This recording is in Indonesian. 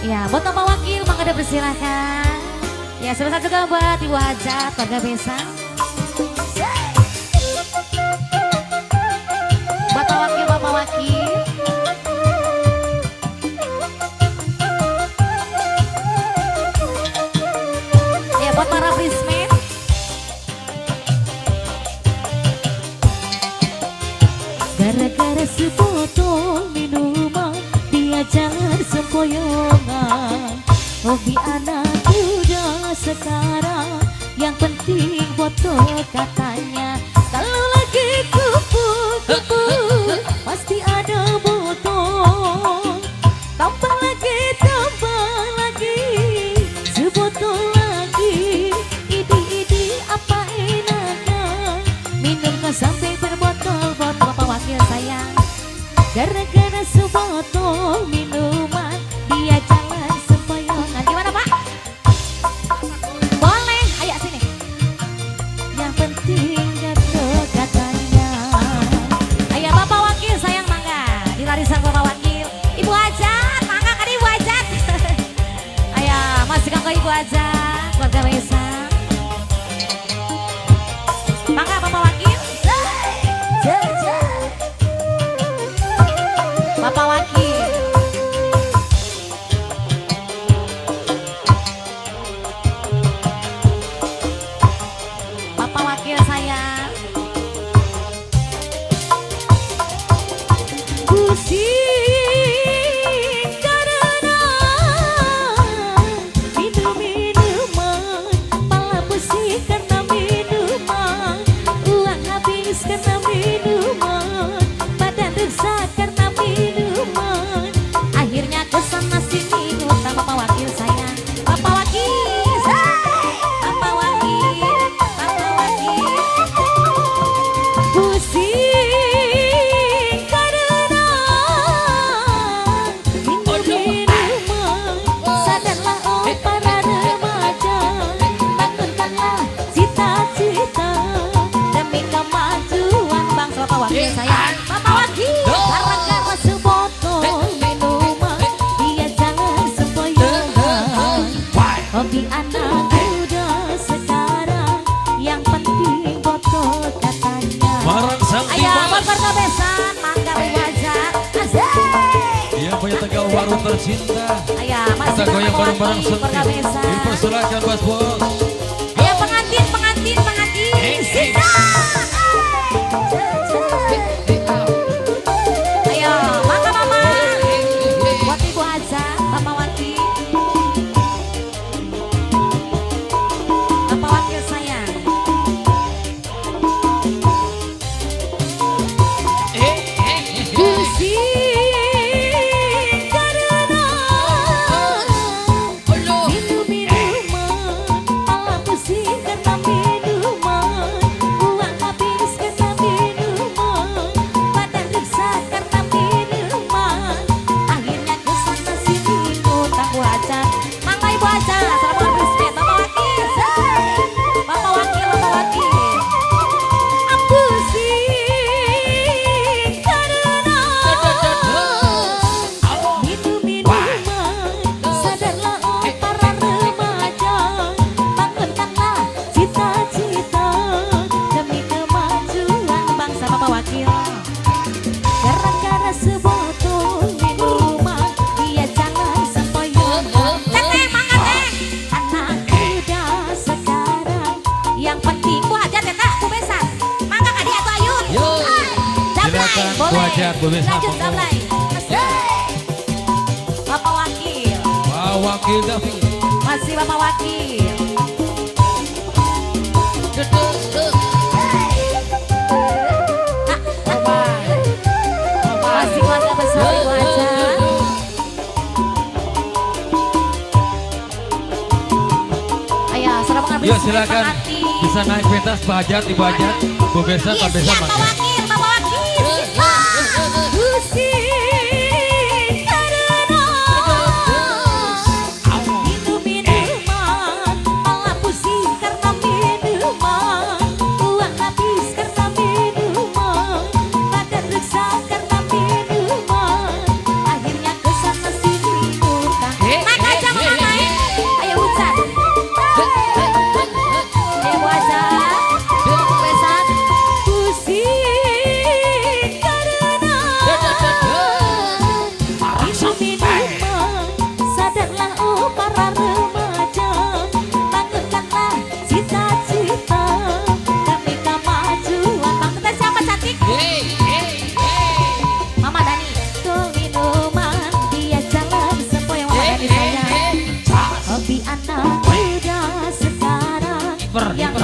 Ya, buat Bapak Wakil, maka dipersilakan. Ya, sebesar juga buat Ibu Hajat, keluarga Besan. Buat Bapak Wakil, Bapak Wakil. Ya, buat para bridesmaid. Gara-gara sebotol minuman, dia jangan sempoyongan. Hobi anak muda sekarang, yang penting botol katanya. Kalau lagi kumpul-kumpul, pasti ada botol. Tambah lagi, sebotol lagi. Idi apa enaknya, minumkan sampai berbotol-botol. Bapak Wakil sayang, gara-gara sebotol minuman, dia jangan sempoyongan. Gimana Pak? Boleh, ayo sini. Yang penting jatuh katanya. Ayo Bapak Wakil sayang, mangga dilarisan Bapak Wakil. Ibu Hajat, mangga kan Ibu Hajat. Ayo masukkan ke Ibu Hajat, keluarga Besan. Mangga Bapak Wakil. Bapak Wakil. Bapak Wakil sayang. Pusing karena minum-minuman, pala pusing karena minuman, uang habis karena minuman, badan rusak karena minuman. Akhirnya kesana sini ngutang. Bapak Wakil sayang. Bapak Wakil, Bapak Wakil, Bapak Wakil. Pusing karena minum-minuman, sadarlah oh para remaja, bangunkanlah cita-cita demi kemajuan bangsa. Bapak Wakil sayang. Bapak Wakil, gara-gara sebotol minuman, dia jangan sempoyongan. Hobi anak muda sekarang, yang penting botol katanya. Barang sang Ayo tiba. buat keluarga Besan, mangga Ibu Hajat. Asik. Dia punya tegal warung tercinta. Ayo Kita masukkan goyang Bapak bareng-bareng Wakil, keluarga sentil. Besan. Dipersilakan Bos Bos. Ayo pengantin. Sisa. Ayo mangga Mama. Buat Ibu Hajat, Bapak Wakil. Bapak Wakil sayang. Pusing karena minum-minuman, pala pusing karena minuman, uang habis karena minuman, badan rusak karena minuman. Akhirnya kesana sini ngutang. Bu Hajat, mangga Ibu Hajat. Assalamualaikum respect Bapak Wakil. Bapak Wakil, Bapak Wakil. Pusing karena minum-minuman, sadarlah oh para remaja, bangunkanlah cita-cita demi kemajuan bangsa. Bapak Wakil, gara-gara sebotol minuman, dia jangan sempoyongan. Teh, mangga teh. Anak muda sekarang, yang penting Bu Hajat ya Kak, Bu Besan. Mangga Kak Dia tuh Ayun. Yuk. Dablay, Silakan, Bu boleh. Hajat, Bu Besan, Lanjut monggo. Dablay. Bapak Wakil. Pak Wakil David. Masih Bapak Wakil. Masih keluarga besar Ibu Hajat. Ayo, sudah mengambil Yuk silakan. Bisa naik pentas Pak Hajat, Ibu Hajat, Bu Besan, Pak Besan, Bapak mangga. Wakil, Bapak Wakil. Pusing karena minum-minuman, pala pusing karena minuman, uang habis karena minuman, badan rusak karena minuman. Akhirnya kesana sini ngutang. transfer. Yang